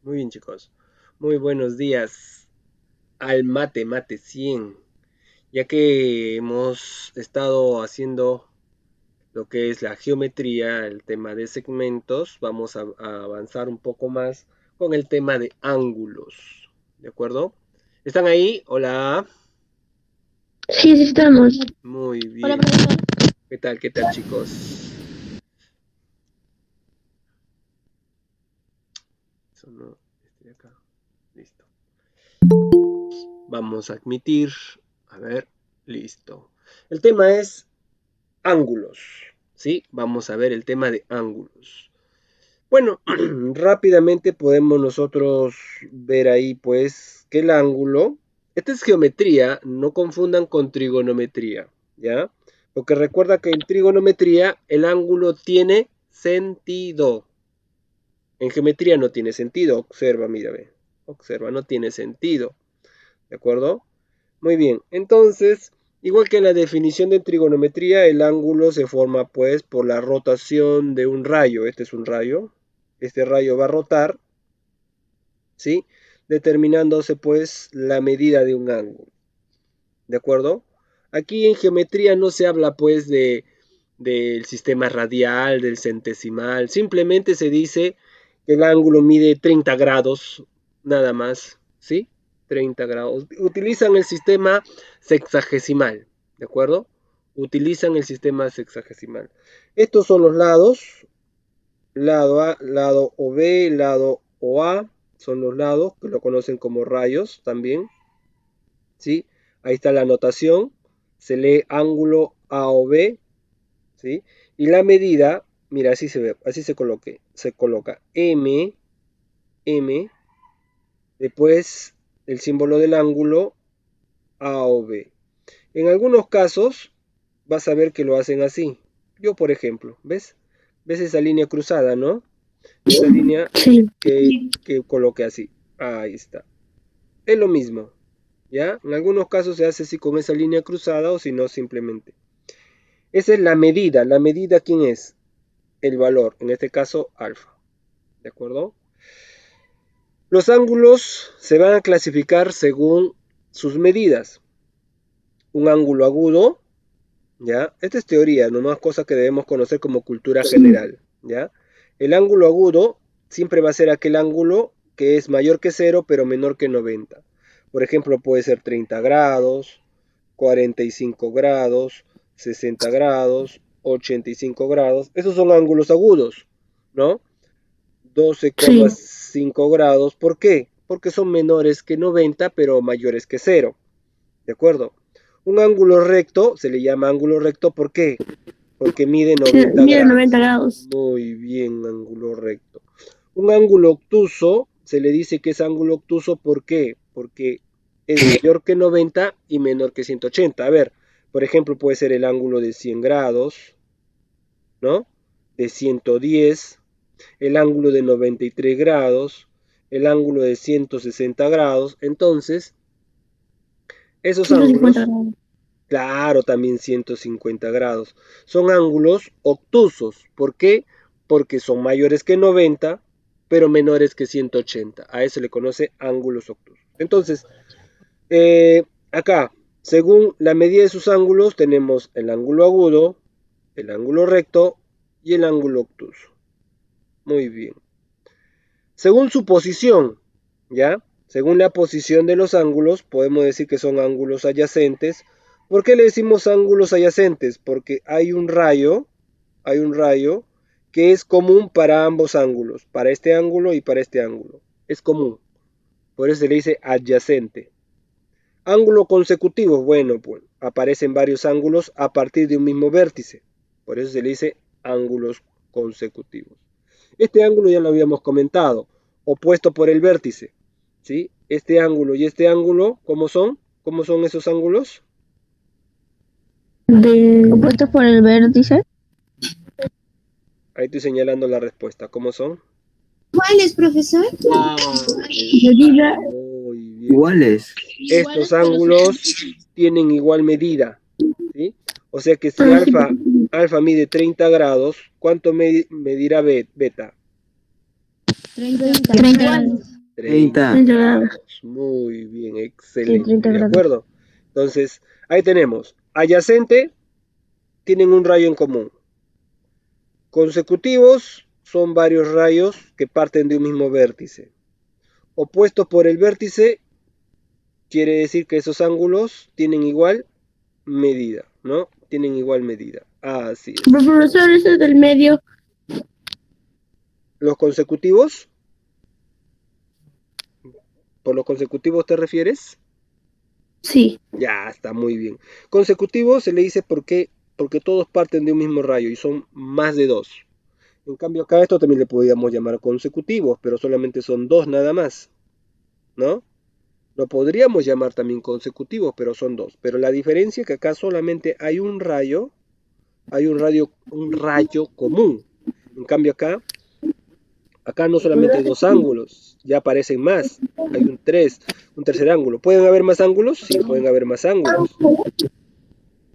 Muy bien, chicos. Muy buenos días al mate 100. Ya que hemos estado haciendo lo que es la geometría, el tema de segmentos, vamos a avanzar un poco más con el tema de ángulos. ¿De acuerdo? ¿Están ahí? Hola. Sí, sí estamos. Muy Hola, bien. profesor. Qué tal, chicos? Eso no, este de acá. Listo. Vamos a admitir. A ver, listo. El tema es ángulos, ¿sí? Vamos a ver el tema de ángulos. Bueno, rápidamente podemos nosotros ver ahí, pues, que el ángulo, esta es geometría, no confundan con trigonometría, ¿ya? Porque recuerda que en trigonometría el ángulo tiene sentido. En geometría no tiene sentido, observa, mira, ve. Observa, no tiene sentido, ¿de acuerdo? Muy bien, entonces, igual que en la definición de trigonometría, el ángulo se forma pues por la rotación de un rayo. Este es un rayo. Este rayo va a rotar, ¿sí? Determinándose pues la medida de un ángulo. ¿De acuerdo? Aquí en geometría no se habla pues del sistema radial, del centesimal. Simplemente se dice que el ángulo mide 30 grados, nada más, ¿sí? 30 grados. Utilizan el sistema sexagesimal, ¿de acuerdo? Utilizan el sistema sexagesimal. Estos son los lados, lado A, lado OB, lado OA, son los lados que lo conocen como rayos también, ¿sí? Ahí está la anotación, se lee ángulo AOB, ¿sí? Y la medida, mira, así se ve, así se coloca M, M, después el símbolo del ángulo AOB. En algunos casos vas a ver que lo hacen así. Yo, por ejemplo, ¿ves? ¿Ves esa línea cruzada, no? Esa línea Sí. que coloque así. Ahí está. Es lo mismo, ¿ya? En algunos casos se hace así con esa línea cruzada o si no simplemente. Esa es la medida. ¿La medida quién es? El valor, en este caso alfa. ¿De acuerdo? Los ángulos se van a clasificar según sus medidas. Un ángulo agudo, ¿ya? Esta es teoría, nomás cosa que debemos conocer como cultura general, ¿ya? El ángulo agudo siempre va a ser aquel ángulo que es mayor que cero pero menor que 90. Por ejemplo, puede ser 30 grados, 45 grados, 60 grados, 85 grados. Esos son ángulos agudos, ¿no? Sí. 12,5 grados. ¿Por qué? Porque son menores que 90 pero mayores que cero. ¿De acuerdo? Un ángulo recto se le llama ángulo recto. ¿Por qué? Porque mide Sí, 90 mide grados. 90 grados. Muy bien, ángulo recto. Un ángulo obtuso se le dice que es ángulo obtuso. ¿Por qué? Porque es mayor que 90 y menor que 180. A ver, por ejemplo, puede ser el ángulo de 100 grados, ¿no? De 110, el ángulo de 93 grados, el ángulo de 160 grados. Entonces, esos 150 ángulos, grados. claro, también 150 grados, son ángulos obtusos. ¿Por qué? Porque son mayores que 90, pero menores que 180. A eso le conoce ángulos obtusos. Entonces, acá, según la medida de sus ángulos, tenemos el ángulo agudo, el ángulo recto y el ángulo obtuso. Muy bien. Según su posición, ¿ya? Según la posición de los ángulos, podemos decir que son ángulos adyacentes. ¿Por qué le decimos ángulos adyacentes? Porque hay un rayo que es común para ambos ángulos, para este ángulo y para este ángulo. Es común. Por eso se le dice adyacente. Ángulo consecutivo, bueno, pues aparecen varios ángulos a partir de un mismo vértice. Por eso se le dice ángulos consecutivos. Este ángulo ya lo habíamos comentado, opuesto por el vértice, ¿sí? Este ángulo y este ángulo, ¿cómo son? ¿Cómo son esos ángulos? Opuestos por el vértice. Ahí estoy señalando la respuesta. ¿Cómo son? ¿Cuáles, profesor? Medida. Muy bien. Iguales. Estos ángulos tienen igual medida, ¿sí? O sea que si Ah, sí, alfa mide 30 grados, ¿cuánto medirá beta? 30 30 grados. grados. 30 30. grados. Muy bien, excelente. 30 ¿De grados. acuerdo? Entonces, ahí tenemos. Adyacente, tienen un rayo en común. Consecutivos son varios rayos que parten de un mismo vértice. Opuestos por el vértice, quiere decir que esos ángulos tienen igual medida, ¿no? Tienen igual medida. Así es. Profesor, ese del medio. Los consecutivos, ¿por los consecutivos te refieres? Sí. Ya, está muy bien. Consecutivo se le dice porque todos parten de un mismo rayo y son más de dos. En cambio acá esto también le podríamos llamar consecutivos, pero solamente son dos nada más, ¿no? Lo podríamos llamar también consecutivos, pero son dos. Pero la diferencia es que acá solamente hay un rayo común. En cambio acá no solamente hay dos ángulos, ya aparecen más. Hay un tercer ángulo. ¿Pueden haber más ángulos? Sí, pueden haber más ángulos.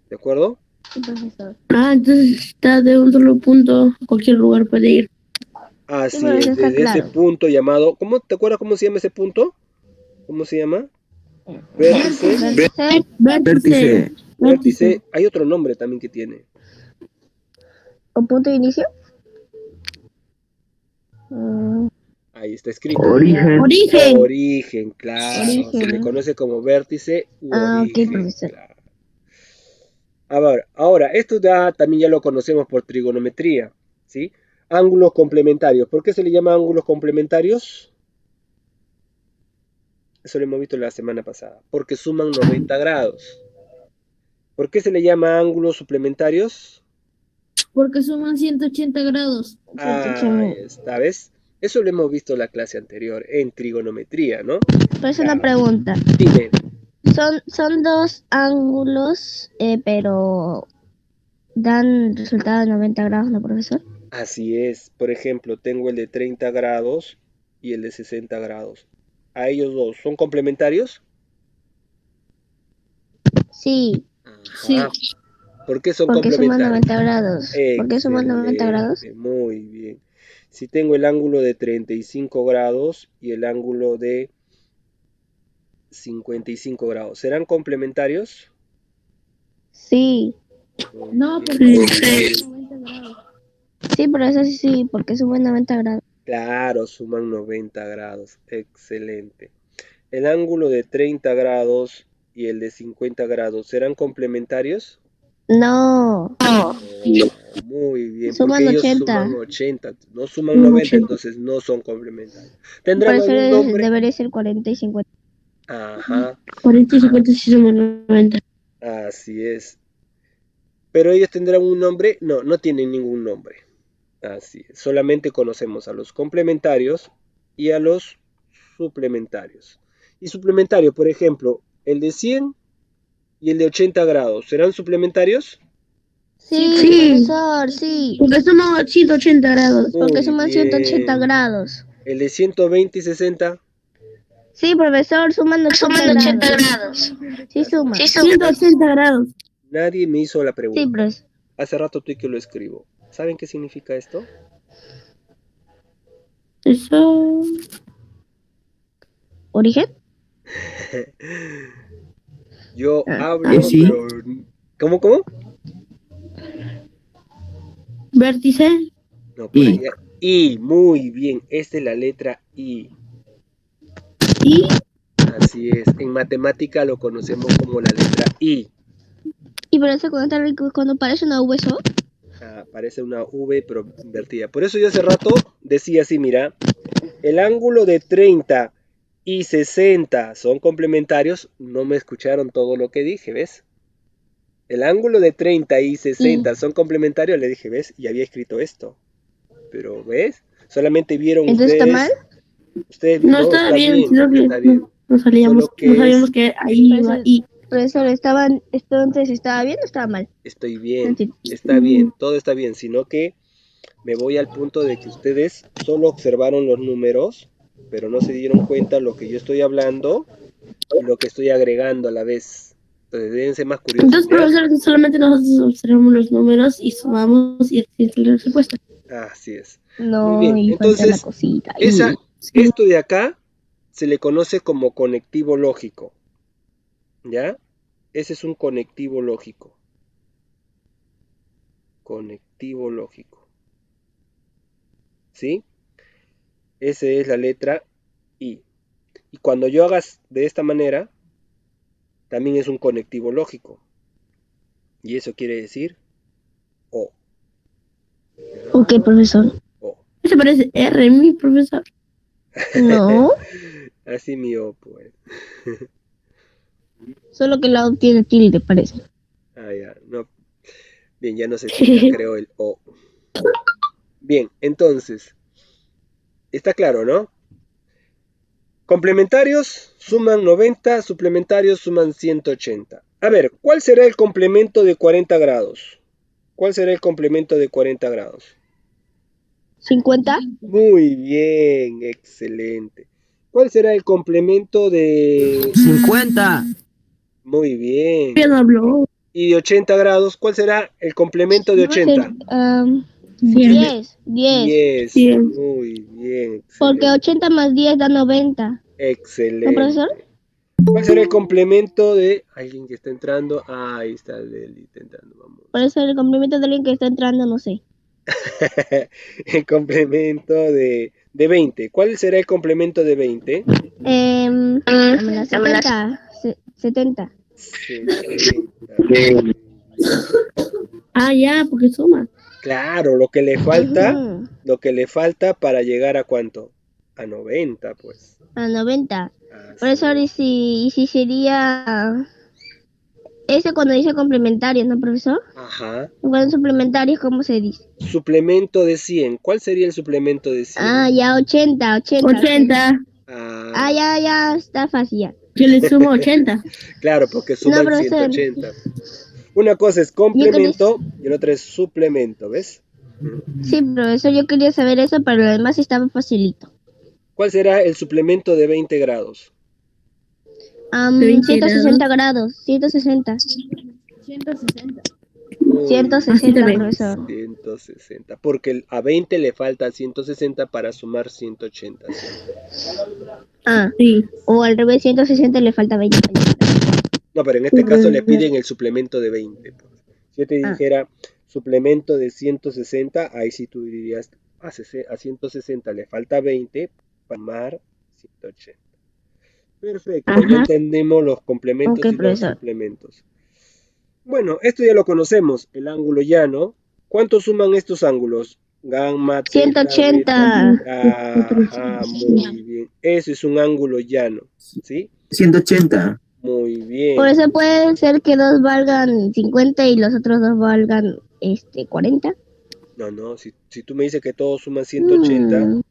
¿De acuerdo? Entonces está de un solo punto, a cualquier lugar puede ir. Así pero eso es, está desde ese claro. punto llamado, ¿cómo te acuerdas cómo se llama ese punto? ¿Cómo se llama? Vértice. Vértice. Vértice. Hay otro nombre también que tiene. ¿O punto de inicio? Ahí está escrito. Origen. Origen, claro. Origen. Se le conoce como vértice u origen. Ok, profesor. Claro. Ahora, esto también ya lo conocemos por trigonometría, ¿sí? Ángulos complementarios. ¿Por qué se le llama ángulos complementarios? Eso lo hemos visto la semana pasada. Porque suman 90 grados. ¿Por qué se le llama ángulos suplementarios? Porque suman 180 grados. Esta vez. Eso lo hemos visto en la clase anterior, en trigonometría, ¿no? Pues una pregunta. Dime. Son dos ángulos, pero dan resultado de 90 grados, ¿no, profesor? Así es. Por ejemplo, tengo el de 30 grados y el de 60 grados. ¿A ellos dos son complementarios? Sí. Ajá. ¿Por qué son Porque suman complementarios? 90 grados. ¿Por qué suman 90 grados? Muy bien. Si tengo el ángulo de 35 grados y el ángulo de 55 grados, ¿serán complementarios? Sí. No, Sí, pero eso sí, porque suman 90 grados. Claro, suman 90 grados. Excelente. El ángulo de 30 grados y el de 50 grados, ¿serán complementarios? No. Muy bien, Suman porque ellos 80. suman 80, no suman 90, entonces no son complementarios. ¿Tendrán Por eso algún nombre? debería ser 40 y 50. Ajá, 40 y 50 sí suman 90. así es. ¿Pero ellos tendrán un nombre? No, no tienen ningún nombre. Así es. Solamente conocemos a los complementarios y a los suplementarios. Y suplementario, por ejemplo, el de 100 y el de 80 grados, ¿serán suplementarios? Sí, profesor, sí. Porque suman 180 grados. Porque suman 180 grados. ¿El de 120 y 60? Sí, profesor, suman 80 grados. Sí, suman. 180 grados. Nadie me hizo la Sí, pregunta. profesor. Hace rato estoy que lo escribo. ¿Saben qué significa esto? Eso. ¿Origen? Yo hablo, sí. pero... ¿Cómo? Vértice. No, por ahí. I, muy bien. Esta es la letra I. ¿Y? Así es. En matemática lo conocemos como la letra I. ¿Y por eso cuando aparece una V eso? Parece una V pero invertida. Por eso yo hace rato decía así, mira, el ángulo de 30 y 60 son complementarios. No me escucharon todo lo que dije, ¿ves? El ángulo de 30 y 60 son complementarios, le dije, ¿ves? Y había escrito esto. Pero, ¿ves? Solamente vieron ¿Entonces ustedes. está mal? Ustedes no, está bien, está bien. No sabíamos que ahí iba y... Profesor, entonces ¿estaba bien o estaba mal? Estoy bien, está bien, todo está bien, sino que me voy al punto de que ustedes solo observaron los números, pero no se dieron cuenta lo que yo estoy hablando y lo que estoy agregando a la vez. Entonces deben ser más curiosos. Entonces, profesor, solamente nosotros observamos los números y sumamos y así es la respuesta. Así es. No, muy bien, y entonces falta la cosita. esto de acá se le conoce como conectivo lógico. ¿Ya? Ese es un conectivo lógico. Conectivo lógico. ¿Sí? Esa es la letra I. Y cuando yo hagas de esta manera, también es un conectivo lógico. Y eso quiere decir O. Ok, profesor. O. Eso parece R, mi profesor. No, Así mi O, pues. solo que el lado tiene tilde, parece. Ah, ya. No. Bien, ya no se escucha, creo, el O. Bien, entonces, está claro, ¿no? Complementarios suman 90, suplementarios suman 180. A ver, ¿cuál será el complemento de 40 grados? ¿Cuál será el complemento de 40 grados? 50, Muy bien, excelente. ¿Cuál será el complemento de... 50. Muy bien. Bien habló. Y de 80 grados, ¿cuál será el complemento de 80? 10. 10. Bien. Muy bien, Porque excelente. 80 más 10 da 90. ¿No, Excelente. profesor? ¿Cuál será el complemento de alguien que está entrando? Ah, ahí está Leli, está entrando, vamos. Por eso el complemento de alguien que está entrando, no sé. El complemento de 20. ¿Cuál será el complemento de 20? Dame la 70. 70. 70. Ah, ya, porque suma. Claro, lo que le falta, Ujú, lo que le falta para llegar a ¿cuánto? A 90, pues. a 90. Así Profesor, es. y si sería... Ese cuando dice complementarios, ¿no, profesor? Ajá. Cuando suplementarios, ¿cómo se dice? Suplemento de 100. ¿Cuál sería el suplemento de 100? Ah, ya 80. 80. Ah, ya, está fácil ya. Yo le sumo 80. Claro, porque No, suman profesor. 180. Una cosa es complemento y la otra es suplemento, ¿ves? Sí, profesor, yo quería saber eso, pero lo demás estaba facilito. ¿Cuál será el suplemento de 20 grados? 160 grados. 160. 160. Muy 160, también. profesor. 160. Porque a 20 le falta 160 para sumar 180. ¿Sí? Ah, Sí. o al revés, 160 le falta 20. No, pero en este caso le piden el suplemento de 20. Pues. Si yo te Ah, dijera suplemento de 160, ahí sí tú dirías a 160 le falta 20 para sumar 180. Perfecto, ya Ajá. entendemos los complementos ok, y los profesor. suplementos. Bueno, esto ya lo conocemos, el ángulo llano. ¿Cuánto suman estos ángulos? Gamma, teta, beta. 180. Ajá, muy bien. Eso es un ángulo llano, ¿sí? 180. Muy Por bien. eso puede ser que dos valgan 50 y los otros dos valgan 40. No, si tú me dices que todos suman 180,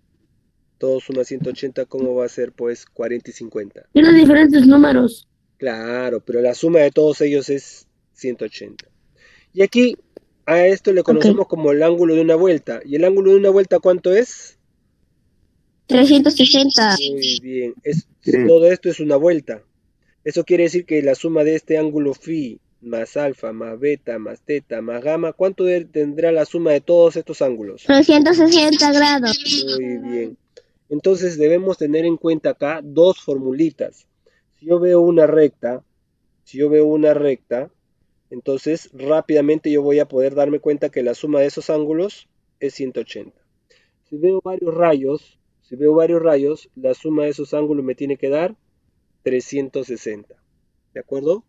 todos suman 180, ¿cómo va a ser pues 40 y 50? Tiene diferentes números. Claro, pero la suma de todos ellos es 180. Y aquí a esto le Ok. conocemos como el ángulo de una vuelta. ¿Y el ángulo de una vuelta cuánto es? 360. Muy bien. Todo esto es una vuelta. Eso quiere decir que la suma de este ángulo phi más alfa más beta más teta más gamma, ¿cuánto tendrá la suma de todos estos ángulos? 360 grados. Muy bien. Entonces debemos tener en cuenta acá dos formulitas. Si yo veo una recta, entonces rápidamente yo voy a poder darme cuenta que la suma de esos ángulos es 180. Si veo varios rayos, la suma de esos ángulos me tiene que dar 360. ¿De acuerdo?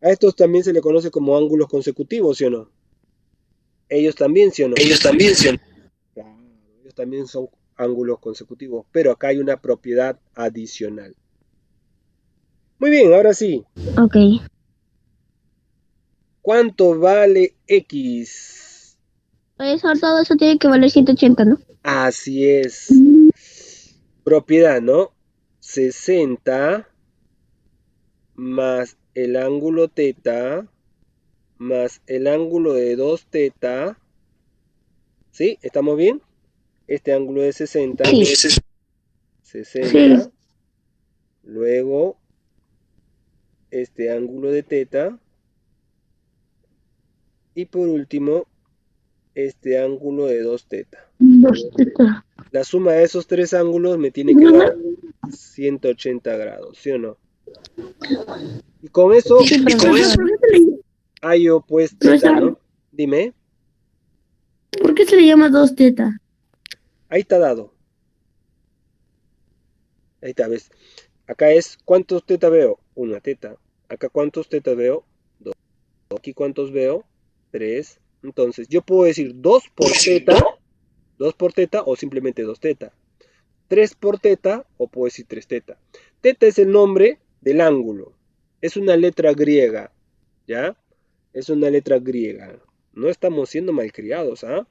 A estos también se le conoce como ángulos consecutivos, ¿sí o no? Ellos también, ¿sí o no? Claro, ellos también son ángulos consecutivos, pero acá hay una propiedad adicional. Muy bien, ahora sí. Ok. ¿Cuánto vale X? Profesor, todo eso tiene que valer 180, ¿no? Así es. Propiedad, ¿no? 60 más el ángulo teta más el ángulo de 2 teta. ¿Sí? ¿Estamos bien? Este ángulo de 60. Sí. 60. Sí. Luego, este ángulo de teta. Y por último, este ángulo de 2 teta. 2 teta. La suma de esos tres ángulos me tiene que dar 180 grados, ¿sí o no? Y con eso Sí, Profesor, profesor. ¿por qué se le, hallo pues teta, Profesor. ¿no? Dime, ¿por qué se le llama 2 teta? ahí está dado. Ahí está, ¿ves? Acá es, ¿cuántos tetas veo? Una teta. Acá, ¿cuántos tetas veo? Dos. Aquí, ¿cuántos veo? Tres. Entonces, yo puedo decir 2 por teta o simplemente 2 teta. 3 por teta o puedo decir 3 teta. Teta es el nombre del ángulo. Es una letra griega, ¿ya? Es una letra griega. No estamos siendo malcriados, ¿ah?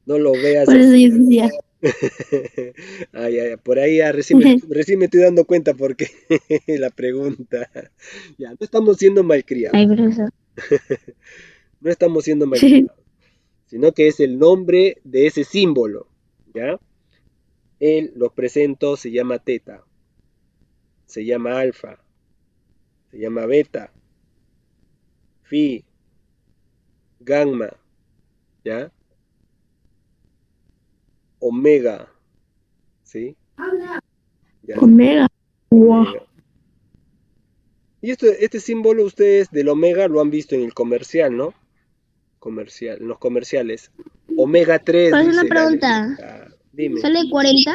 No lo veas Por eso así. yo decía. Ay, ay, por ahí ya recién me estoy dando cuenta porque la pregunta. Ya, no estamos siendo malcriados. Ay, profesor. No estamos siendo malcriados. Sino que es el nombre de ese símbolo, ¿ya? Él lo presento, se llama teta, se llama alfa, se llama beta, phi, gamma, ¿ya? Omega, ¿sí? Ya está, Omega. Wow. omega. Y este símbolo ustedes del omega lo han visto en el comercial, ¿no? Comercial, en los comerciales. Omega 3 Profesor, una dice pregunta. dime. ¿Sale 40?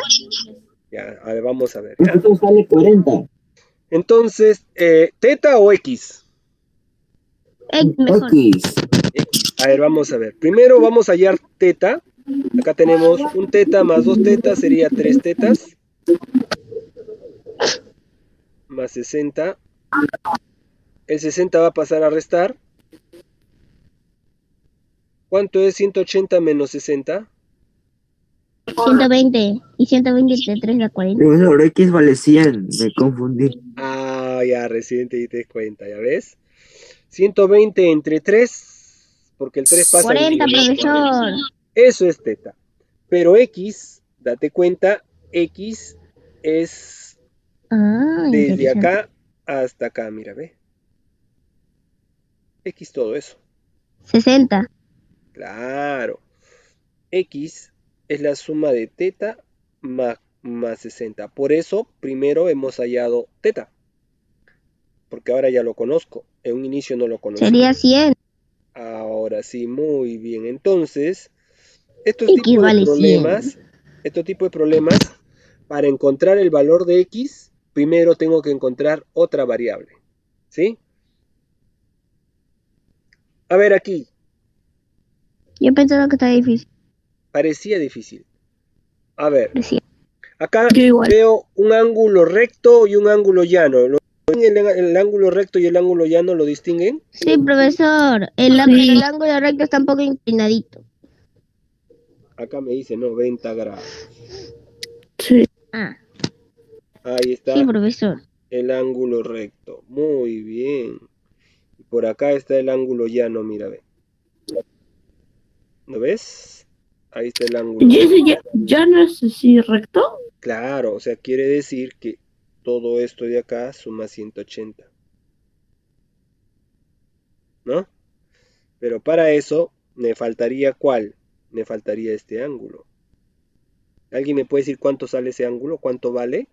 Ya, a ver, vamos a ver, ¿ya? ¿Cuánto sale 40? Entonces, ¿teta o X? Mejor. X. X. A ver, vamos a ver. Primero vamos a hallar teta. Acá tenemos un teta más 2 tetas, sería 3 tetas. Más 60. El 60 va a pasar a restar. ¿Cuánto es 180 menos 60? 120. Y 120 entre 3 da 40. Profesor, X vale 100. Me confundí. Ah, ya, recién te diste cuenta, ¿ya ves? 120 entre 3, porque el 3 pasa 40, profesor. Eso es teta. Pero X, date cuenta, X es Ah, desde interesante. acá hasta acá, mira, ve. X todo eso. 60. Claro. X es la suma de teta más 60. Por eso, primero hemos hallado teta. Porque ahora ya lo conozco. En un inicio no lo conocía. Sería 100. Ahora sí, muy bien. Entonces, estos X tipos de vale problemas, 100. para encontrar el valor de X, primero tengo que encontrar otra variable. ¿Sí? A ver aquí, Yo pensaba que estaba difícil. parecía difícil. A ver, Decía. acá Yo igual. veo un ángulo recto y un ángulo llano. ¿El ángulo recto y el ángulo llano lo distinguen? Sí, profesor. Pero el ángulo recto está un poco inclinadito. Acá me dice 90 grados. Sí. Ah, Ahí está sí, profesor. el ángulo recto. Muy bien. Y por acá está el ángulo llano, mira, ve. ¿No ves? Ahí está el ángulo ¿Y ese llano. ya no es así recto? Claro, o sea, quiere decir que todo esto de acá suma 180. ¿No? Pero para eso me faltaría ¿cuál? Me faltaría este ángulo. ¿Alguien me puede decir cuánto sale ese ángulo? ¿Cuánto vale?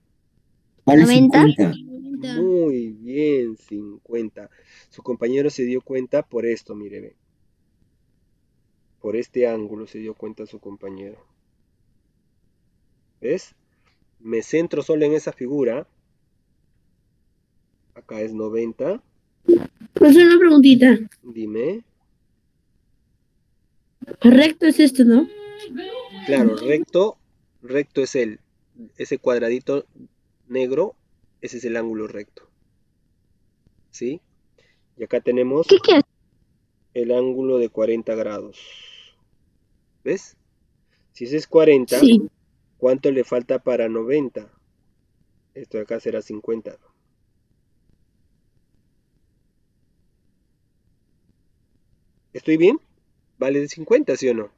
Vale 90. 50. Muy bien, 50. Su compañero se dio cuenta por esto, mire, ve. Por este ángulo se dio cuenta su compañero. ¿Ves? Me centro solo en esa figura. Acá es 90. Pues una preguntita. Dime. Recto es esto, ¿no? Claro, recto es ese cuadradito negro, ese es el ángulo recto. ¿Sí? Y acá tenemos ¿Qué? el ángulo de 40 grados. ¿Ves? Si ese es 40, Sí. ¿cuánto le falta para 90? Esto de acá será 50. ¿Estoy bien? ¿Vale 50, sí o no?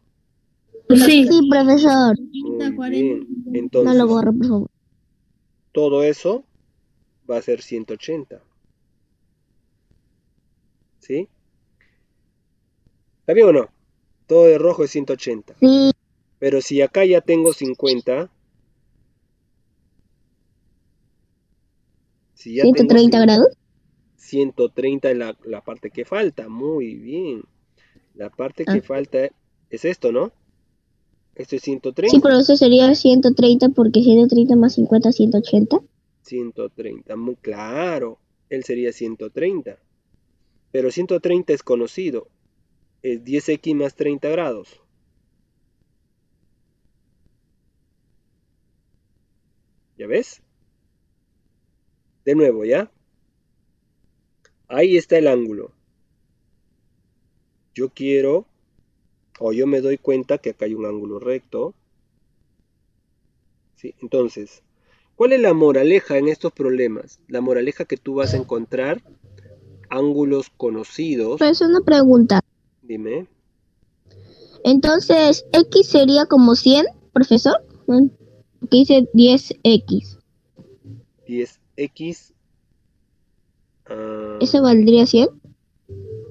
Sí. Sí, profesor. Muy bien. No lo Entonces, borro, por favor. todo eso va a ser 180. ¿Sí? ¿Está bien o no? Todo de rojo es 180. Sí. Pero si acá ya tengo 50, Si ya tengo 130 grados. 130 es la parte que falta. Muy bien. La parte que Ah. falta es esto, ¿no? Esto es Sí, 130. pero eso sería 130 porque 130 más 50 180. 130, muy claro. Él sería 130. Pero 130 es conocido. Es 10x más 30 grados. ¿Ya ves? De nuevo, ¿ya? Ahí está el ángulo. Yo quiero, o yo me doy cuenta que acá hay un ángulo recto. ¿Sí? Entonces, ¿cuál es la moraleja en estos problemas? La moraleja que tú vas a encontrar ángulos conocidos. Pero es una pregunta. Dime. Entonces, X sería como 100, profesor. Porque dice 10X. 10x. ¿Eso valdría 100?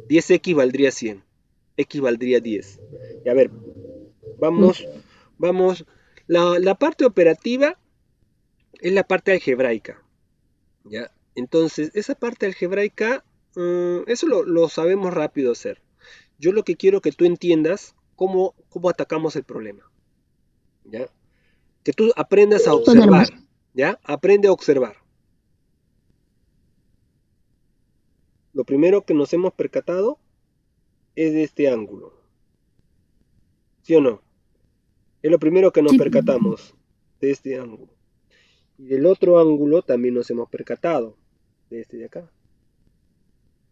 10x valdría 100. X valdría 10. Y a ver, vamos. La parte operativa es la parte algebraica. ¿Ya? Entonces, esa parte algebraica, eso lo sabemos rápido hacer. Yo lo que quiero que tú entiendas cómo atacamos el problema. ¿Ya? Que tú aprendas a observar. ¿Ya? Aprende a observar. Lo primero que nos hemos percatado es de este ángulo. ¿Sí o no? Es lo primero que nos percatamos de este ángulo. Y del otro ángulo también nos hemos percatado. De este de acá.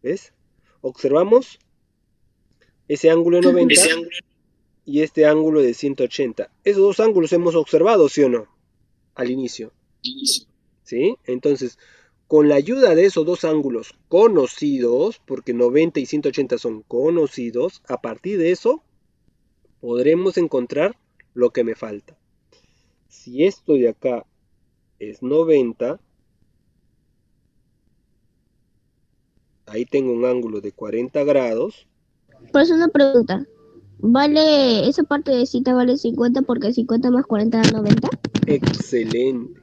¿Ves? Observamos ese ángulo de 90 y este ángulo de 180. Esos dos ángulos hemos observado, ¿sí o no? Al inicio. ¿Sí? Entonces, con la ayuda de esos dos ángulos conocidos, porque 90 y 180 son conocidos, a partir de eso podremos encontrar lo que me falta. Si esto de acá es 90, ahí tengo un ángulo de 40 grados. Por eso una pregunta. ¿Vale, esa parte de cita vale 50 porque 50 más 40 da 90? Excelente.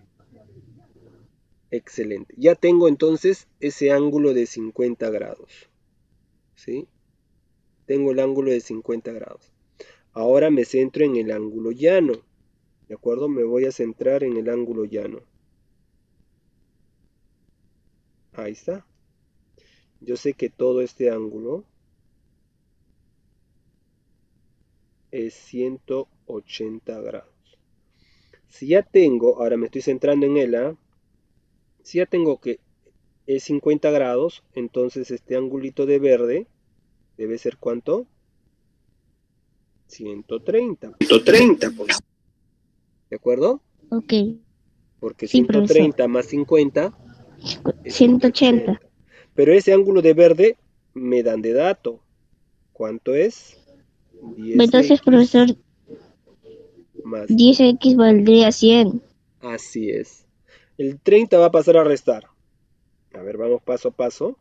Excelente. Ya tengo entonces ese ángulo de 50 grados. ¿Sí? Tengo el ángulo de 50 grados. Ahora me centro en el ángulo llano. ¿De acuerdo? Me voy a centrar en el ángulo llano. Ahí está. Yo sé que todo este ángulo es 180 grados. Si ya tengo, ahora me estoy centrando en él, si ya tengo que es 50 grados, entonces este angulito de verde debe ser ¿cuánto? 130. 130, pues. ¿De acuerdo? Ok. Porque Sí, 130 más 50 es 180. 180. Pero ese ángulo de verde me dan de dato. ¿Cuánto es? 10x Entonces, profesor, más 10X valdría 100. Así es. El 30 va a pasar a restar. A ver, vamos paso a paso.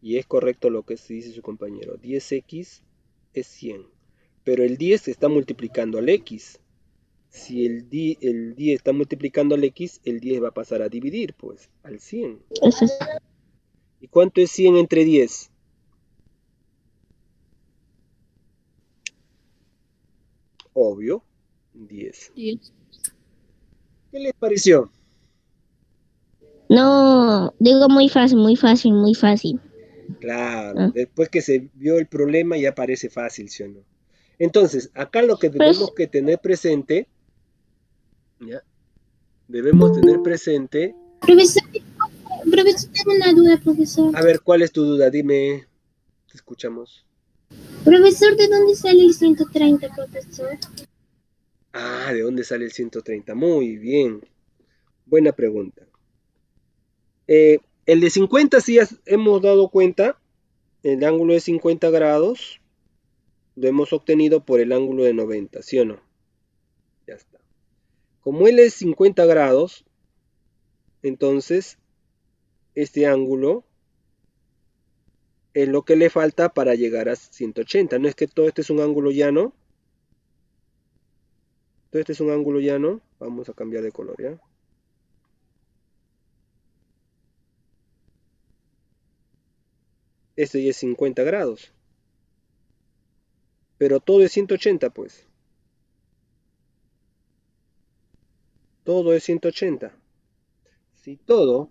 Y es correcto lo que dice su compañero. 10x es 100. Pero el 10 está multiplicando al x. Si el 10 está multiplicando al x, el 10 va a pasar a dividir, pues, al 100. Eso es. ¿Y cuánto es 100 entre 10? Obvio, 10. 10. ¿Qué les pareció? No, digo muy fácil, muy fácil, muy fácil. Claro, después que se vio el problema ya parece fácil, ¿sí o no? Entonces, acá lo que debemos que tener presente, ¿ya? Debemos tener presente. Profesor, tengo una duda, profesor. A ver, ¿cuál es tu duda? Dime, te escuchamos. Profesor, ¿de dónde sale el 130, profesor? Ah, ¿de dónde sale el 130? Muy bien, buena pregunta. El de 50 sí hemos dado cuenta, el ángulo de 50 grados lo hemos obtenido por el ángulo de 90, ¿sí o no? Ya está. Como él es 50 grados, entonces este ángulo es lo que le falta para llegar a 180. No es que todo este es un ángulo llano. Todo este es un ángulo llano. Vamos a cambiar de color, ¿ya? Esto ya es 50 grados. Pero todo es 180, pues. Todo es 180. Si todo,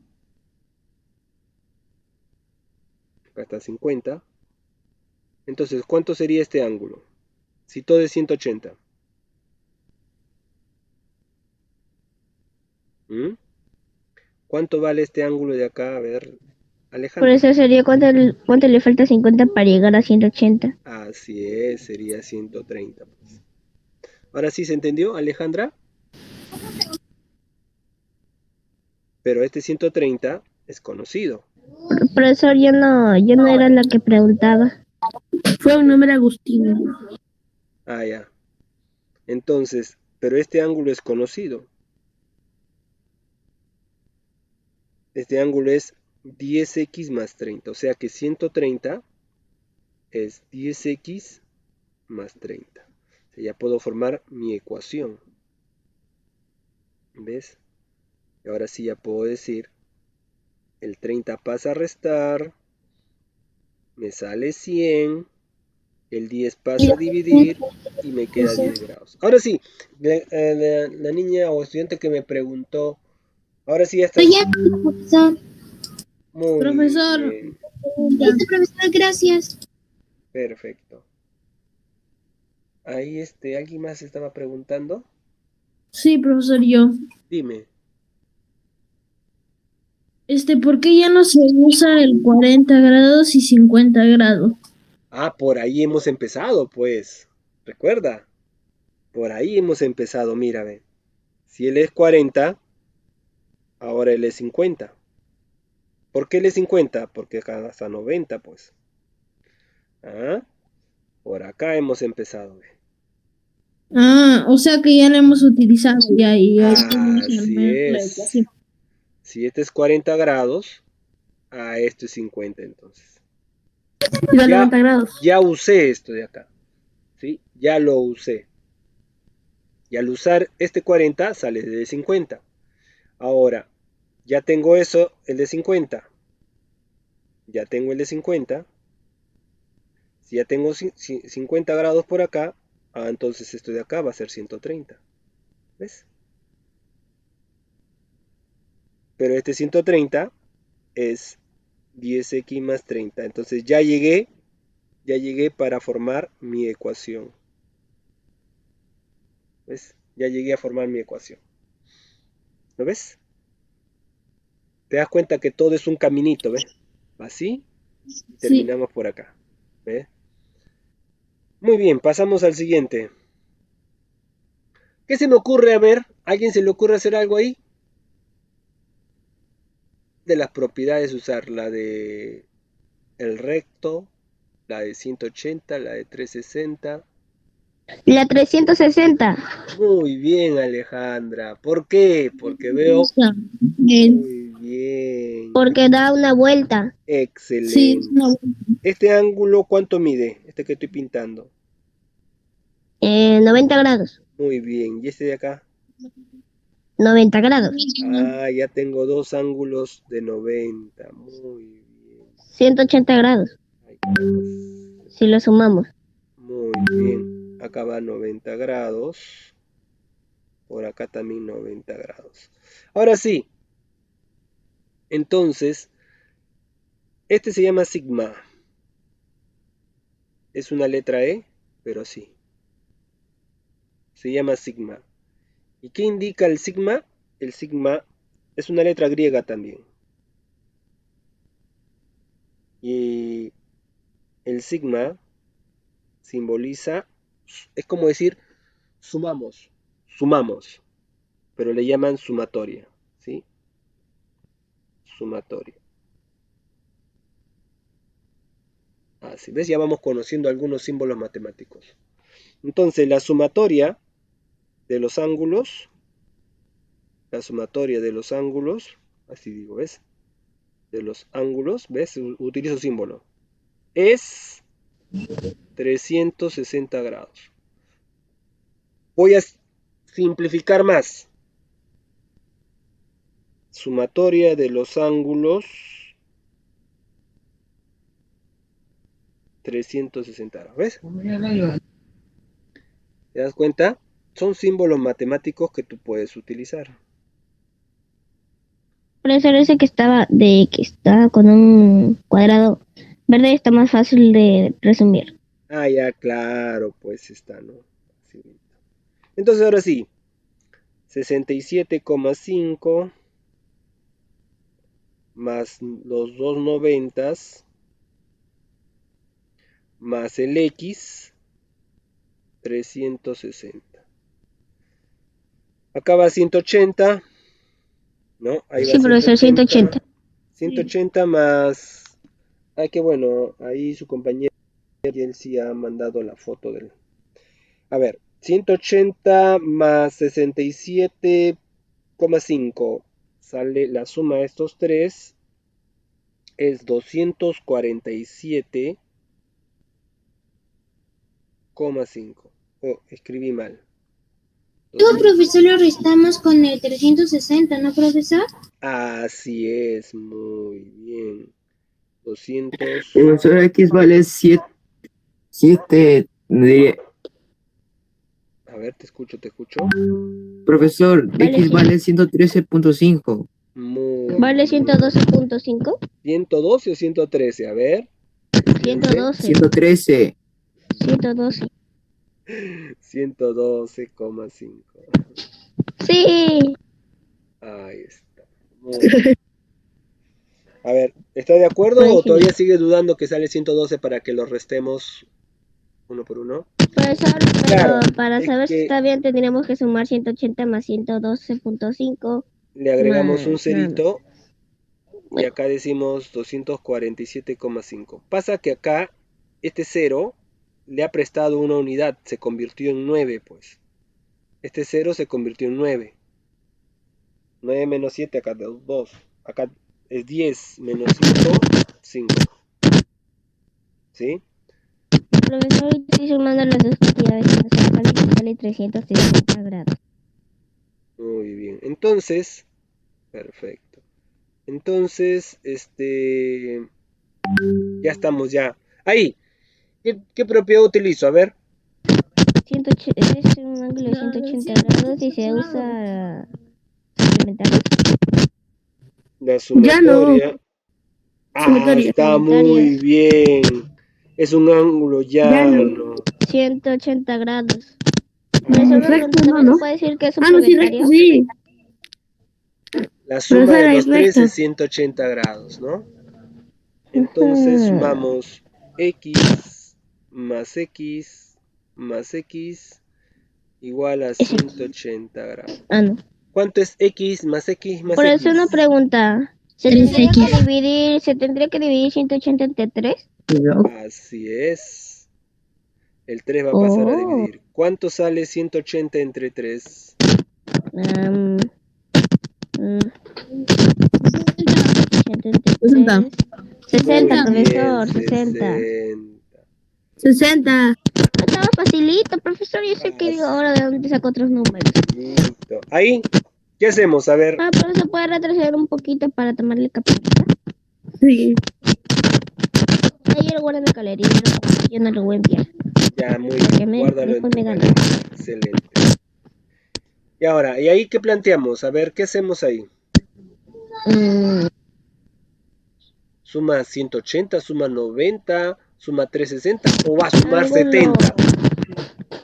acá está 50, entonces, ¿cuánto sería este ángulo? Si todo es 180. ¿Mm? ¿Cuánto vale este ángulo de acá? A ver, Por Alejandra. eso sería cuánto le falta 50 para llegar a 180. Así es, sería 130, pues. Ahora sí se entendió, Alejandra. Pero este 130 es conocido. Profesor, yo no era la que preguntaba. Fue un nombre Agustino. Ah, ya. Entonces, pero este ángulo es conocido. Este ángulo es 10x más 30. O sea que 130 es 10x más 30. O sea, ya puedo formar mi ecuación. ¿Ves? Y ahora sí ya puedo decir, el 30 pasa a restar, me sale 100, el 10 pasa a dividir y me queda 10 grados. Ahora sí, la niña o estudiante que me preguntó, ahora sí ya está. Estoy ya, profesor. Muy Profesor. bien, Listo, profesor, gracias. perfecto. Ahí alguien más estaba preguntando. Sí, profesor, yo. Dime. ¿Por qué ya no se usa el 40 grados y 50 grados? Ah, por ahí hemos empezado, pues. Recuerda, por ahí hemos empezado. Mira, ve. Si él es 40, ahora él es 50. ¿Por qué él es 50? Porque acá hasta 90, pues. Ah, por acá hemos empezado, ve. Ah, o sea que ya lo hemos utilizado ya y ahí tenemos que Así armar la es. ecuación. Si este es 40 grados, esto es 50 entonces. Y da Ya, 90 grados. ya usé esto de acá. ¿Sí? Ya lo usé. Y al usar este 40 sale de 50. Ahora, ya tengo eso, el de 50. Ya tengo el de 50. Si ya tengo 50 grados por acá, entonces esto de acá va a ser 130. ¿Ves? Pero este 130 es 10x más 30. Entonces ya llegué para formar mi ecuación. ¿Ves? Ya llegué a formar mi ecuación. ¿Lo ves? Te das cuenta que todo es un caminito, ¿ves? Así y Sí. terminamos por acá. ¿Ves? Muy bien, pasamos al siguiente. ¿Qué se me ocurre? A ver, ¿alguien se le ocurre hacer algo ahí? De las propiedades usar la de el recto, la de 180, la de 360. La 360. Muy bien, Alejandra. ¿Por qué? Porque veo Bien. muy bien. Porque da una vuelta. Sí, Excelente. no. Este ángulo, ¿cuánto mide? Este que estoy pintando. 90 grados. Muy bien. ¿Y este de acá? 90 grados. Ya tengo dos ángulos de 90. Muy bien. 180 grados. Ahí está. Si lo sumamos. Muy bien. Acá va 90 grados. Por acá también 90 grados. Ahora sí. Entonces, este se llama sigma. Es una letra E, pero sí. Se llama sigma. ¿Y qué indica el sigma? El sigma es una letra griega también. Y el sigma simboliza, es como decir, sumamos, pero le llaman sumatoria, ¿sí? Sumatoria. Así, ¿ves? Ya vamos conociendo algunos símbolos matemáticos. Entonces, la sumatoria de los ángulos, así digo, ¿ves? De los ángulos, ¿ves? Utilizo símbolo. Es 360 grados. Voy a simplificar más. Sumatoria de los ángulos 360 grados. ¿Ves? ¿Te das cuenta? Son símbolos matemáticos que tú puedes utilizar. Profesor, ese que está con un cuadrado verde está más fácil de resumir. Ah, ya, claro, pues está, ¿no? Así. Entonces ahora sí, 67,5 más los dos 90 más el X, 360. Acá va 180, ¿no? Ahí va Sí, profesor, 180. 180 más... Ah, qué bueno, ahí su compañero y él sí ha mandado la foto del... A ver, 180 más 67,5 sale la suma de estos tres es 247,5. Oh, escribí mal. No, profesor, lo restamos con el 360, ¿no, profesor? Así es, muy bien. 200. Profesor, X vale 7. A ver, te escucho. Profesor, Vale, X vale 113.5. Muy Vale bien. 112.5. 112 o 113, a ver. 112. 113. 112. 112,5. Sí. Ahí está. Muy bien. A ver, ¿está de acuerdo o todavía sigue dudando que sale 112 para que lo restemos uno por uno? Profesor, pero Claro, para es saber si que está bien tendríamos que sumar 180 más 112.5 le agregamos un más... cerito y Bueno, acá decimos 247,5. Pasa que acá este 0 le ha prestado una unidad, se convirtió en 9, pues. Este 0 se convirtió en 9. 9 menos 7, acá 2. Acá es 10 menos 5, 5. ¿Sí? profesor, estoy sumando las dos cantidades que nos sale, sale 360 grados. Muy bien. Entonces, perfecto. Entonces, ya estamos ya. Ahí. ¿Qué propiedad utilizo? A ver. 180, es un ángulo de 180 grados y se usa suplementario. La Ya no. sumatoria. Ah, Sumatoria. está muy bien. Es un ángulo Ya no. llano. 180 grados. Ah, Profesor, me Recto, pregunta, ¿también ¿no? se puede decir que es Ah, no, sí, recto, suplementario? sí. la suma Profesor, de ahí los tres recto. es 180 grados, ¿no? Entonces Ujú. sumamos x más x más x igual a Es aquí. 180 grados. Ah, no. ¿Cuánto es x más x más Por eso x? una pregunta. ¿Se 3X. tendría que dividir 180 entre 3? Así es. El 3 va a pasar a Oh. dividir. ¿Cuánto sale 180 entre 3? Um, mm, 60. 60, Muy bien, profesor, 60. 60. Estaba facilito, profesor. Yo sé que digo ahora de dónde saco otros números. Listo. Ahí, ¿qué hacemos? A ver, Ah, pero se puede retroceder un poquito para tomarle captura. Sí. Ahí lo guardo en la galería. Yo no lo voy a enviar. ya, muy Porque bien. Guárdalo en después tu me galería. ganan. Excelente. Y ahora, ¿y ahí qué planteamos? A ver, ¿qué hacemos ahí? Mm, ¿Suma 180, suma 90, suma 360 o va a sumar ángulo 70?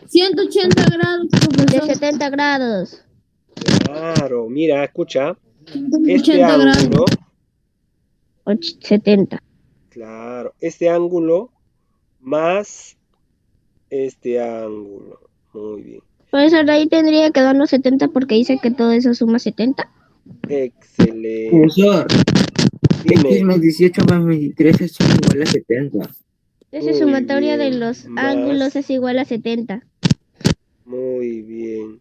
180 grados, de profesor. 70 grados. Claro, mira, escucha. Este 180 grados. ángulo, 70. claro, este ángulo más este ángulo. Muy bien. Profesor, ahí tendría que darnos 70 porque dice que todo eso suma 70. Excelente. Profesor, X Dime. más 18 más 23 es igual a 70. Esa Muy sumatoria de bien. los Más, ángulos es igual a 70. muy bien.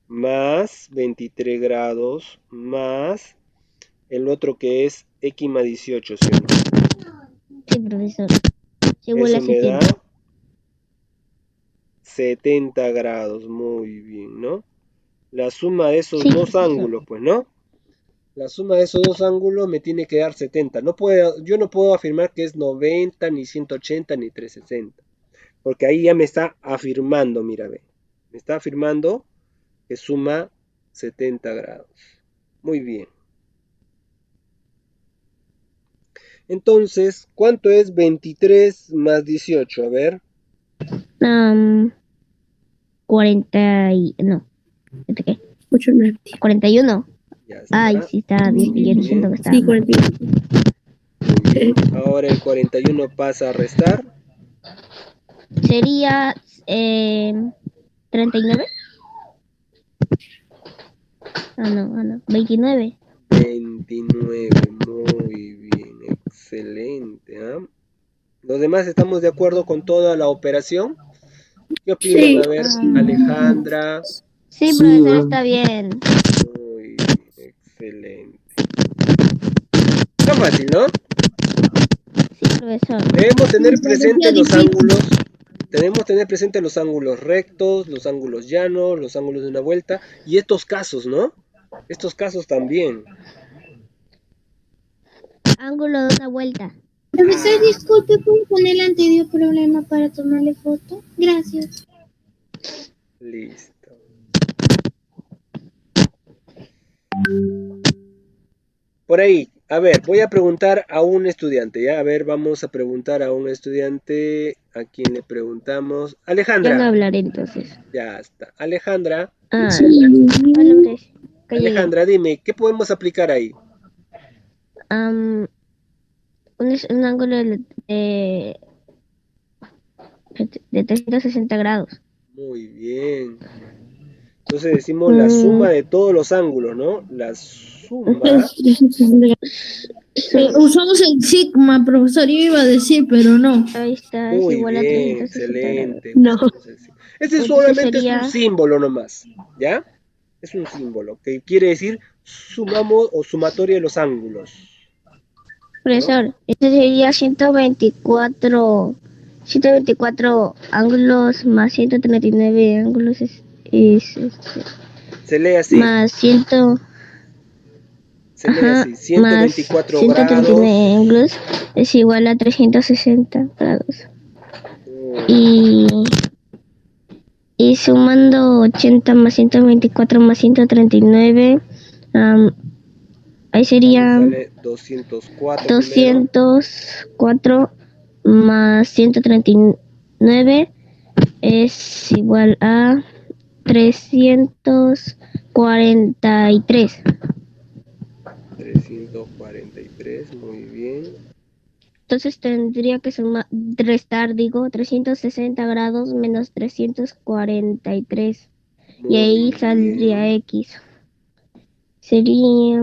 Más 23 grados, más el otro que es X más 18, ¿sí o no? Sí, profesor. Es igual a Eso me da 70. 70 grados, muy bien, ¿no? La suma de esos Sí, dos profesor. ángulos, pues, ¿no? La suma de esos dos ángulos me tiene que dar 70. Yo no puedo afirmar que es 90, ni 180, ni 360. Porque ahí ya me está afirmando, mira, ve. Me está afirmando que suma 70 grados. Muy bien. Entonces, ¿cuánto es 23 más 18? A ver. 40 y... No. ¿Qué? 41. Ya está. Ay, sí, está bien. Muy Yo diciendo que bien. estaba Sí, mal. 41. Muy bien. Ahora el 41 pasa a restar. Sería 39. Ah, no. 29. 29. Muy bien. Excelente. ¿Ah? ¿Los demás estamos de acuerdo con toda la operación? ¿Qué opinan? Sí. A ver, Alejandra. Sí, Sí, profesor, weón. está bien. Muy bien. Excelente. Está fácil, ¿no? Sí, profesor. Debemos tener presente Parecía los difícil. ángulos. Debemos tener presente los ángulos rectos, los ángulos llanos, los ángulos de una vuelta y estos casos, ¿no? Estos casos también. Ángulo de una vuelta. Profesor, Ah, disculpe, ¿puedo poner el anterior problema para tomarle foto? Gracias. listo. Por ahí, a ver, voy a preguntar a un estudiante, ¿ya? A ver, vamos a preguntar a un estudiante. ¿A quién le preguntamos? Ya no Alejandra. hablaré entonces. Ya está. Alejandra. Ah, Sí. hola, profe. Que llegué. Alejandra, dime, ¿qué podemos aplicar ahí? Am, un ángulo de 360 grados. Muy bien. Entonces decimos la suma de todos los ángulos, ¿no? La suma. Usamos el sigma, profesor. Yo iba a decir, pero no. Ahí está, es Muy igual a bien, 360 grados. excelente. No. Usamos el símbolo. Ese Entonces solamente es un sería, símbolo nomás, ¿ya? Es un símbolo que quiere decir sumamos o sumatoria de los ángulos, ¿no? profesor, este sería 124 ángulos más 139 ángulos Se lee así, más 100, se lee ajá, así, más 124 139 grados. ángulos es igual a 360 grados. Muy Y, y sumando 80 más 124 más 139, ahí bien. Ahí sería sale 204 primero. 204 más 139 es igual a 343. 343, muy bien. Entonces tendría que restar, digo, 360 grados menos 343. Y ahí Muy saldría bien. X. Sería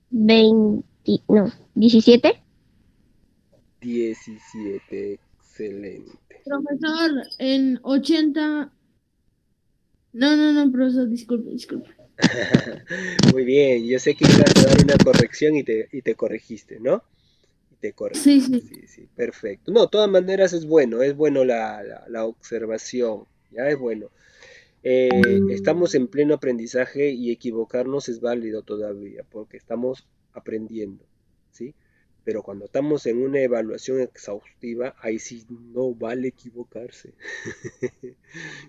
20, no, 17. 17, excelente. Profesor, en 80. No, profesor, disculpe. Muy bien, yo sé que ibas a dar una corrección y te corregiste, ¿no? Y te Sí, corregiste, sí. sí, sí, perfecto. No, de todas maneras es bueno la observación, ya es bueno. Estamos en pleno aprendizaje y equivocarnos es válido todavía, porque estamos aprendiendo, ¿sí? Pero cuando estamos en una evaluación exhaustiva, ahí sí no vale equivocarse,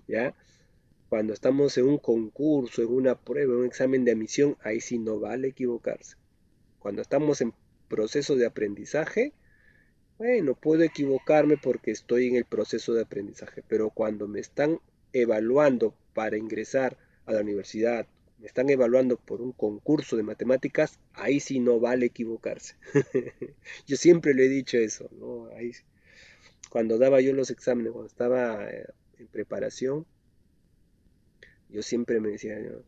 ¿ya? Cuando estamos en un concurso, en una prueba, en un examen de admisión, ahí sí no vale equivocarse. Cuando estamos en proceso de aprendizaje, bueno, puedo equivocarme porque estoy en el proceso de aprendizaje, pero cuando me están evaluando para ingresar a la universidad, me están evaluando por un concurso de matemáticas, ahí sí no vale equivocarse. Yo siempre le he dicho eso, ¿no? Ahí, cuando daba yo los exámenes, cuando estaba en preparación, yo siempre me decía, ¿no?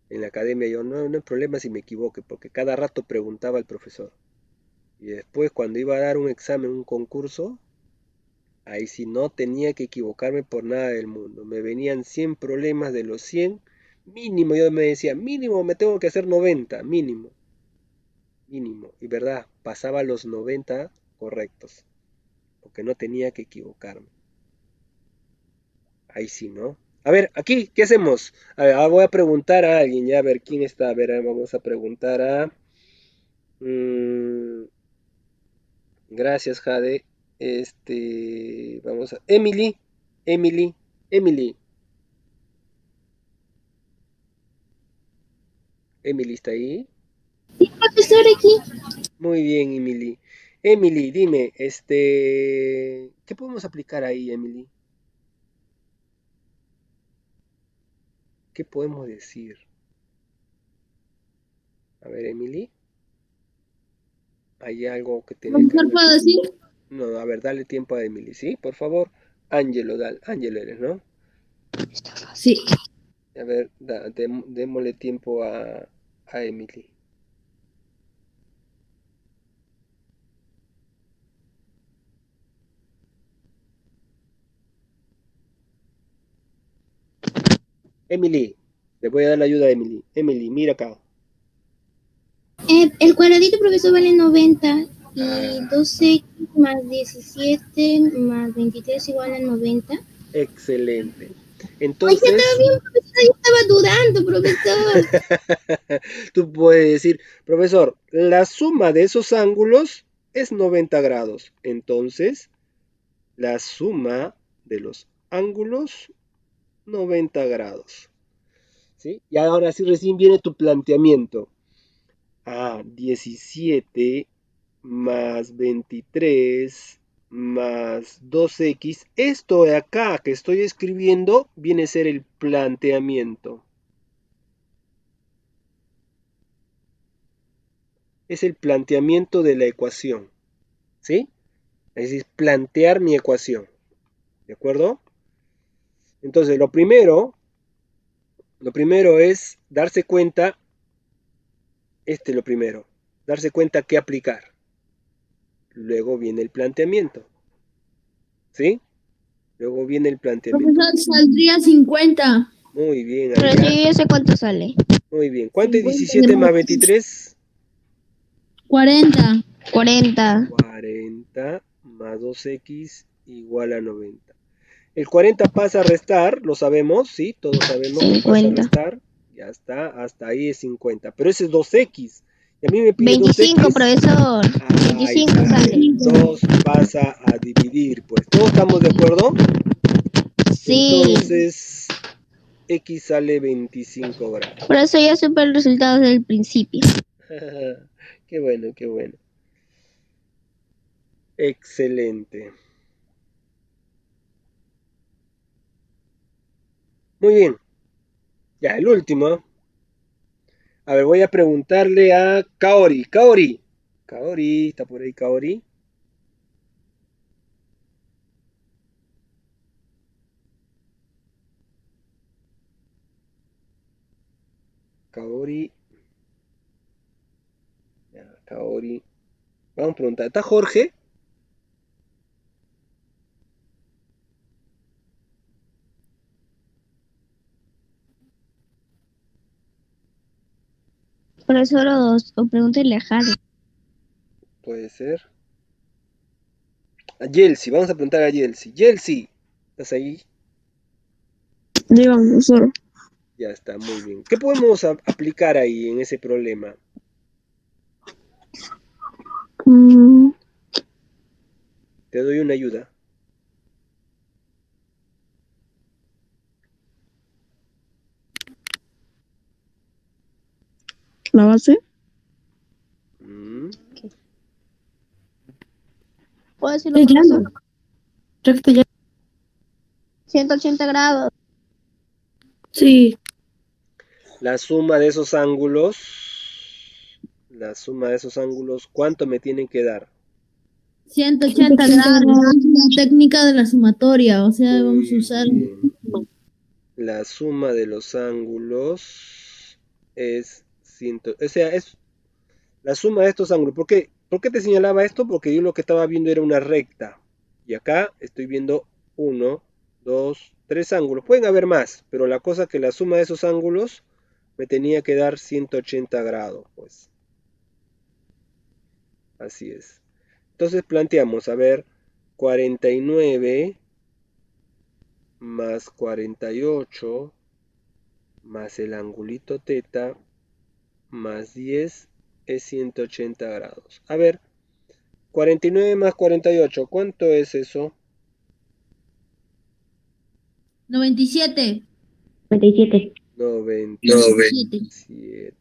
En la academia yo, no hay problema si me equivoque, porque cada rato preguntaba al profesor. Y después cuando iba a dar un examen, un concurso, ahí sí no tenía que equivocarme por nada del mundo. Me venían 100 problemas de los 100 mínimo, yo me decía, mínimo me tengo que hacer 90 mínimo, mínimo. Y verdad, pasaba los 90 correctos, porque no tenía que equivocarme. Ahí sí, ¿no? A ver, aquí, ¿qué hacemos? A ver, voy a preguntar a alguien, ya a ver quién está. A ver, vamos a preguntar a... mm, gracias, Jade. Vamos a... Emily, Emily, Emily. Emily está ahí. Sí, profesor, aquí. Muy bien, Emily. Emily, dime, ¿qué podemos aplicar ahí, Emily? ¿Qué podemos decir? A ver, Emily, ¿hay algo que tiene que Profesor, hablar? ¿puedo decir? No, a ver, dale tiempo a Emily, ¿sí? Por favor. Ángelo, Ángelo eres, ¿no? Sí. A ver, démosle tiempo a Emily. Emily, le voy a dar la ayuda a Emily. Emily, mira acá. El cuadradito, profesor, vale 90. Y Ah, 12 más 17 más 23 igual a 90. excelente. Ay, ya estaba Entonces, bien, profesor, yo estaba dudando, profesor. tú puedes decir, profesor, la suma de esos ángulos es 90 grados. Entonces, la suma de los ángulos, 90 grados. ¿Sí? Y ahora sí recién viene tu planteamiento. 17 más 23 más 2x. Esto de acá que estoy escribiendo viene a ser el planteamiento. Es el planteamiento de la ecuación. ¿Sí? Es decir, plantear mi ecuación. ¿De acuerdo? Entonces, lo primero es darse cuenta, lo primero, darse cuenta qué aplicar. Luego viene el planteamiento. ¿Sí? Luego viene el planteamiento. Profesor, saldría 50. Muy bien, Pero ahí eso ya. yo ya sé cuánto sale. Muy bien. ¿Cuánto es 50 de 17 más 23? 40. 40. 40 más 2x igual a 90. El 40 pasa a restar, lo sabemos, ¿sí? Todos sabemos que pasa a 50. restar. Ya está, hasta ahí es 50. Pero ese es 2x. Y a mí me pide 25, 2x. profesor. Ahí 25 está. sale. 2 pasa a dividir, pues. ¿Todos estamos de acuerdo? Sí. Entonces, x sale 25 grados. Por eso ya supe el resultado desde el principio. Qué bueno, qué bueno. Excelente. Muy bien. Ya, el último. A ver, voy a preguntarle a Kaori. Kaori. Kaori, ¿está por ahí Kaori? Kaori. Ya, Kaori. Vamos a preguntar. ¿Está Jorge? Profesor, o pregúntele a Jade. Puede ser. A Yelsi. Vamos a preguntar a Yelsi. Yelsi. ¿Estás ahí? Dígame, profesor. Ya está, muy bien. ¿Qué podemos aplicar ahí en ese problema? Te doy una ayuda. ¿La base? Mm, ¿Puedo decirlo, profesor? 180 grados. Sí. La suma de esos ángulos. La suma de esos ángulos, ¿cuánto me tienen que dar? 180 grados. La técnica de la sumatoria, o sea, vamos a Muy usar. bien. La suma de los ángulos es 100. O sea, es la suma de estos ángulos. ¿Por qué te señalaba esto? Porque yo lo que estaba viendo era una recta. Y acá estoy viendo uno, dos, tres ángulos. Pueden haber más, pero la cosa es que la suma de esos ángulos me tenía que dar 180 grados, pues. Así es. Entonces planteamos, a ver, 49 más 48 más el angulito teta más 10 es 180 grados. A ver, 49 más 48, ¿cuánto es eso? 97. 97. 97.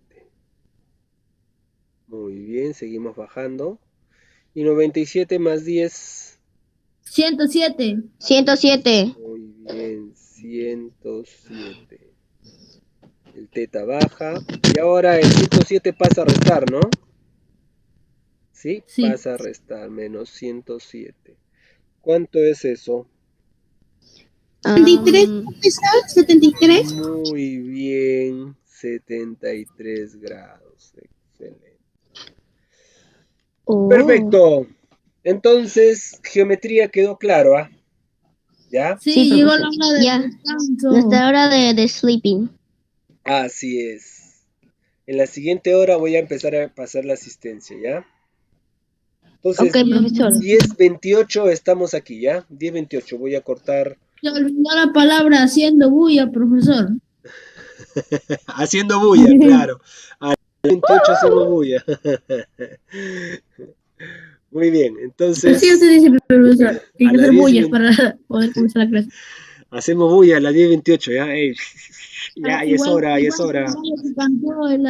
Muy bien, seguimos bajando. Y 97 más 10. 107. 107. Muy bien, 107. El teta baja. Y ahora el 107 pasa a restar, ¿no? ¿Sí? Sí. Pasa a restar, menos 107. ¿Cuánto es eso? 73, profesor, 73. Muy bien, 73 grados. Excelente. Oh. Perfecto. Entonces, geometría quedó claro, ¿ah? ¿Ya? Sí, Sí, llegó la profesor. hora de Ya. descanso. Nuestra hora de sleeping. Así es. En la siguiente hora voy a empezar a pasar la asistencia, ¿ya? Entonces, Ok, profesor. 10:28 estamos aquí, ¿ya? 10:28, voy a cortar. Se olvidó la palabra haciendo bulla, profesor. Haciendo bulla, claro. A 28 hacemos bulla. Muy bien, entonces Así usted dice, profesor. a Tiene que las hacer 10 y bullas 20 para poder comenzar la clase. hacemos bulla a las 10:28, ¿ya? Ey, ya, y es hora, y es hora. Se cantó el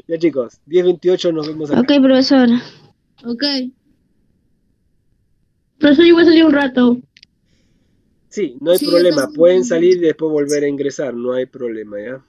Ya, chicos, 10:28 nos vemos acá. Ok, profesor. Ok. Profesor, yo voy a salir un rato. Sí, no hay Sí, yo problema. también. Pueden salir y después volver a ingresar. No hay problema, ¿ya?